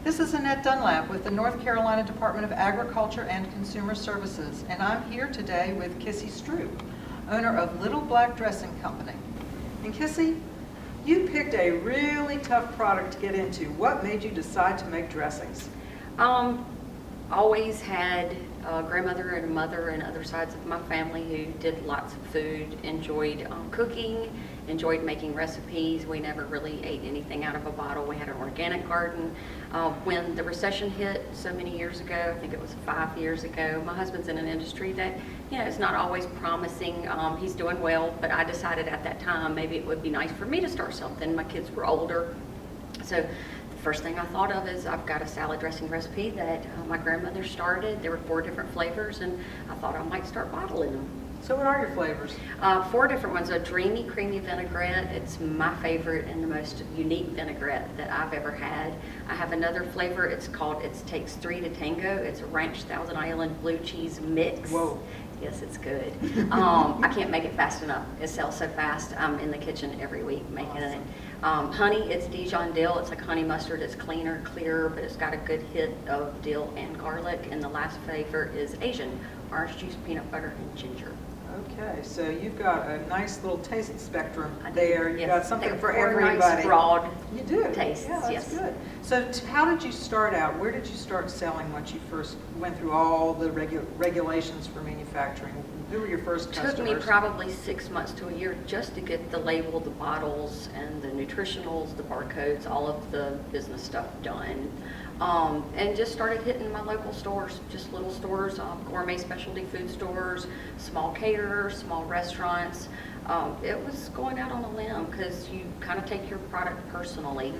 This is Annette Dunlap with the North Carolina Department of Agriculture and Consumer Services, and I'm here today with Kissie Stroup, owner of Little Black Dressing Company. And Kissie, you picked a really tough product to get into. What made you decide to make dressings? Always had a grandmother and a mother and other sides of my family who did lots of food, enjoyed cooking, enjoyed making recipes. We never really ate anything out of a bottle. We had an organic garden. When the recession hit so many years ago, I think it was 5 years ago, my husband's in an industry that, is not always promising. He's doing well, but I decided at that time maybe it would be nice for me to start something. My kids were older. So first thing I thought of is I've got a salad dressing recipe that my grandmother started. There were 4 different flavors, and I thought I might start bottling them. So what are your flavors? 4 different ones. A dreamy, creamy vinaigrette. It's my favorite and the most unique vinaigrette that I've ever had. I have another flavor. It's called It Takes 3 to Tango. It's a Ranch Thousand Island blue cheese mix. Whoa. Yes, it's good. I can't make it fast enough. It sells so fast. I'm in the kitchen every week making it. Honey, it's Dijon dill. It's like honey mustard. It's cleaner, clearer, but it's got a good hit of dill and garlic. And the last flavor is Asian, orange juice, peanut butter, and ginger. Okay, so you've got a nice little taste spectrum there. You've Yes, got something for they're everybody. Nice, broad You do. tastes. Yeah, that's Yes. good. So how did you start out? Where did you start selling once you first went through all the regulations for manufacturing? Who were your first customers? Took me probably 6 months to a year just to get the label, the bottles, and the nutritionals, the barcodes, all of the business stuff done. And just started hitting my local stores, just little stores, gourmet specialty food stores, small caterers, small restaurants. It was going out on a limb because you kind of take your product personally.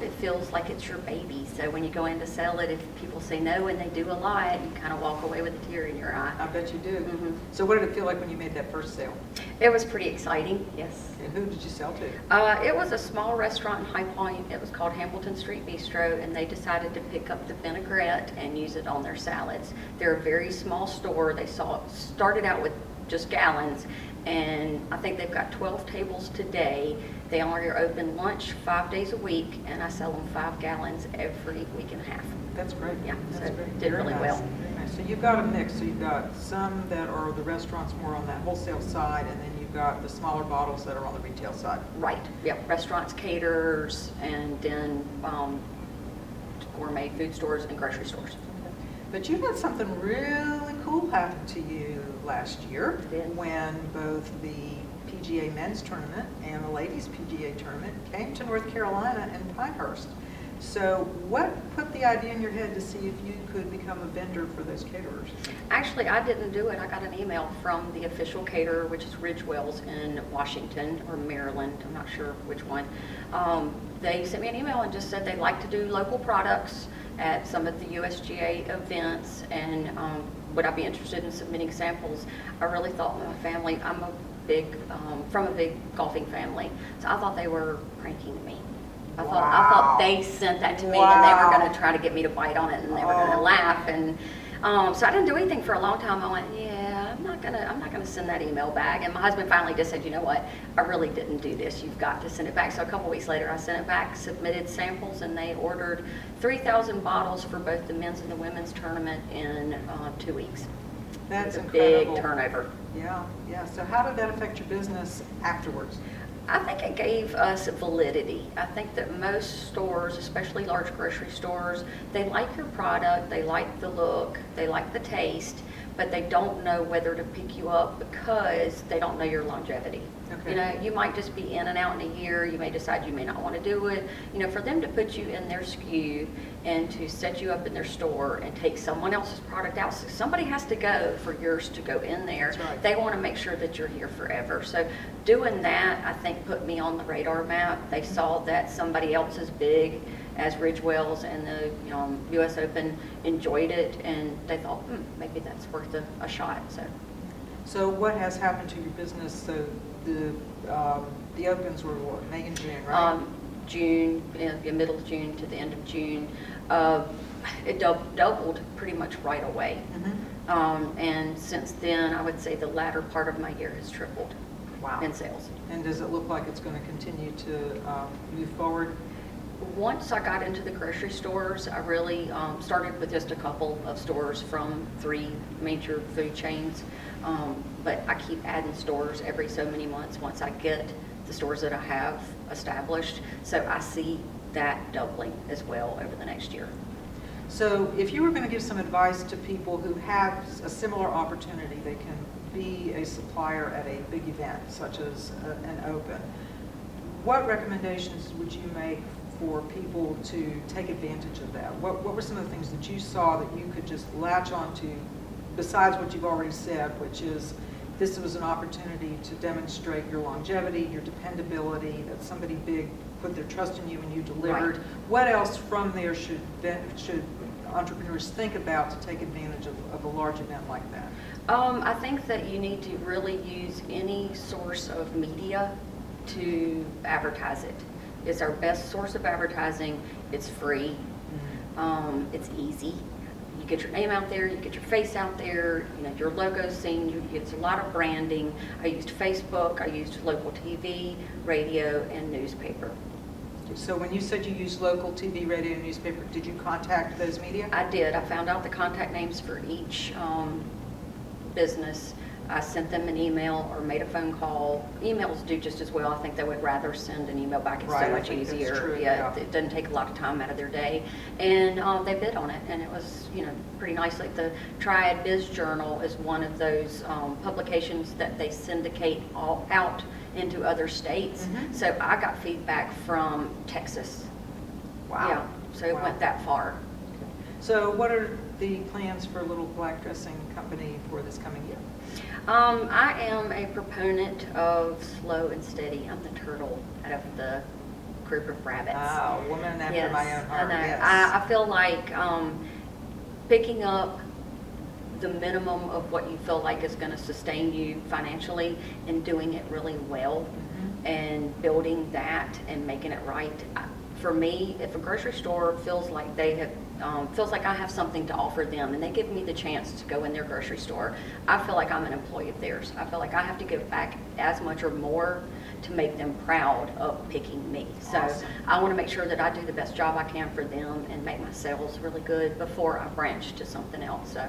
It feels like it's your baby. So when you go in to sell it, if people say no and they do a lot, you kind of walk away with a tear in your eye. I bet you do. Mm-hmm. So what did it feel like when you made that first sale? It was pretty exciting, yes. And who did you sell to? It was a small restaurant in High Point. It was called Hamilton Street Bistro, and they decided to pick up the vinaigrette and use it on their salads. They're a very small store. They started out with just gallons, and I think they've got 12 tables today. They only are open lunch 5 days a week, and I sell them 5 gallons every week and a half. That's great. Yeah, That's so great. did Very really nice. well. Very nice. So you've got a mix. So you've got some that are the restaurants more on that wholesale side, and then you've got the smaller bottles that are on the retail side. Right, yep, restaurants, caterers, and then gourmet food stores and grocery stores. But you had something really cool happen to you last year Did. when both the PGA men's tournament and the ladies PGA tournament came to North Carolina and Pinehurst. So what put the idea in your head to see if you could become a vendor for those caterers? Actually, I didn't do it. I got an email from the official caterer, which is Ridgewell's in Washington or Maryland. I'm not sure which one. They sent me an email and just said they'd like to do local products at some of the USGA events, and would I be interested in submitting samples? I really thought my family, I'm a big, from a big golfing family, so I thought they were pranking me. I thought they sent that to me and they were going to try to get me to bite on it and they were going to laugh. And so I didn't do anything for a long time. I went, yeah, I'm not gonna send that email back. And my husband finally just said, you know what, I really didn't do this. You've got to send it back. So a couple weeks later, I sent it back, submitted samples, and they ordered 3,000 bottles for both the men's and the women's tournament in 2 weeks. That's It was a incredible. big turnover. Yeah. So how did that affect your business afterwards? I think it gave us validity. I think that most stores, especially large grocery stores, they like your product, they like the look, they like the taste, but they don't know whether to pick you up because they don't know your longevity. Okay. You know, you might just be in and out in a year, you may decide you may not want to do it. You know, for them to put you in their SKU and to set you up in their store and take someone else's product out, so somebody has to go for yours to go in there. That's right. They want to make sure that you're here forever. So doing that, I think, put me on the radar map. They saw that somebody else as big as Ridgewell's and the U.S. Open enjoyed it, and they thought, maybe that's worth a shot. So what has happened to your business? So the opens were what, May and June, right? June, middle of June to the end of June. It doubled pretty much right away. Mm-hmm. And since then, I would say the latter part of my year has tripled. Wow. In sales. And does it look like it's going to continue to move forward? Once I got into the grocery stores, I really started with just a couple of stores from 3 major food chains. But I keep adding stores every so many months once I get the stores that I have established. So I see that doubling as well over the next year. So if you were going to give some advice to people who have a similar opportunity, they can be a supplier at a big event such as an open, what recommendations would you make for people to take advantage of that? What were some of the things that you saw that you could just latch onto besides what you've already said, which is this was an opportunity to demonstrate your longevity, your dependability, that somebody big put their trust in you and you delivered. Right. What else from there should entrepreneurs think about to take advantage of a large event like that? I think that you need to really use any source of media to advertise it. It's our best source of advertising. It's free. It's easy. You get your name out there, you get your face out there, your logo's seen, you get a lot of branding. I used Facebook, I used local TV, radio, and newspaper. So when you said you used local TV, radio, and newspaper, did you contact those media? I did. I found out the contact names for each business. I sent them an email or made a phone call. Emails do just as well. I think they would rather send an email back. It's Right, so I much think that's easier. true, Yeah, yeah. it doesn't take a lot of time out of their day. And they bid on it, and it was, pretty nice. Like the Triad Biz Journal is one of those publications that they syndicate all out into other states. So I got feedback from Texas. Wow. Yeah, so it Wow. went that far. So what are the plans for Little Black Dressing Company for this coming year? I am a proponent of slow and steady. I'm the turtle out of the group of rabbits. Ah, a woman after Yes, my own heart, I know. yes. I feel like picking up the minimum of what you feel like is going to sustain you financially and doing it really well and building that and making it right. For me, if a grocery store feels like they have feels like I have something to offer them and they give me the chance to go in their grocery store, I feel like I'm an employee of theirs. I feel like I have to give back as much or more to make them proud of picking me. So Awesome. I want to make sure that I do the best job I can for them and make my sales really good before I branch to something else. So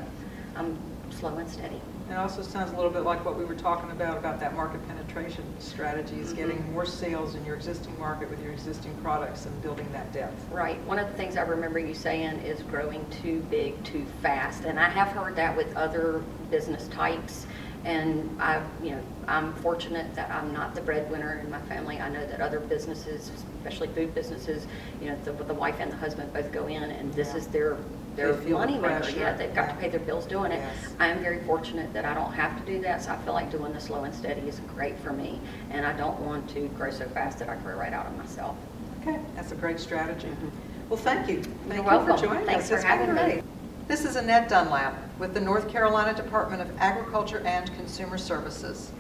I'm slow and steady. It also sounds a little bit like what we were talking about that market penetration strategy, is getting more sales in your existing market with your existing products and building that depth. Right. One of the things I remember you saying is growing too big, too fast. And I have heard that with other business types. And I'm fortunate that I'm not the breadwinner in my family. I know that other businesses, especially food businesses, the wife and the husband both go in, and this is their They feel the money maker. pressure. Yeah, they've got to Yeah. pay their bills doing it. Yes. I am very fortunate that I don't have to do that, so I feel like doing the slow and steady is great for me. And I don't want to grow so fast that I grow right out of myself. Okay, that's a great strategy. Well, thank you. Thank you welcome. for joining Thanks us. for It's been having me. great. This is Annette Dunlap with the North Carolina Department of Agriculture and Consumer Services.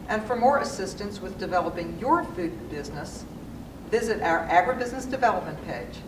And for more assistance with developing your food business, visit our agribusiness development page.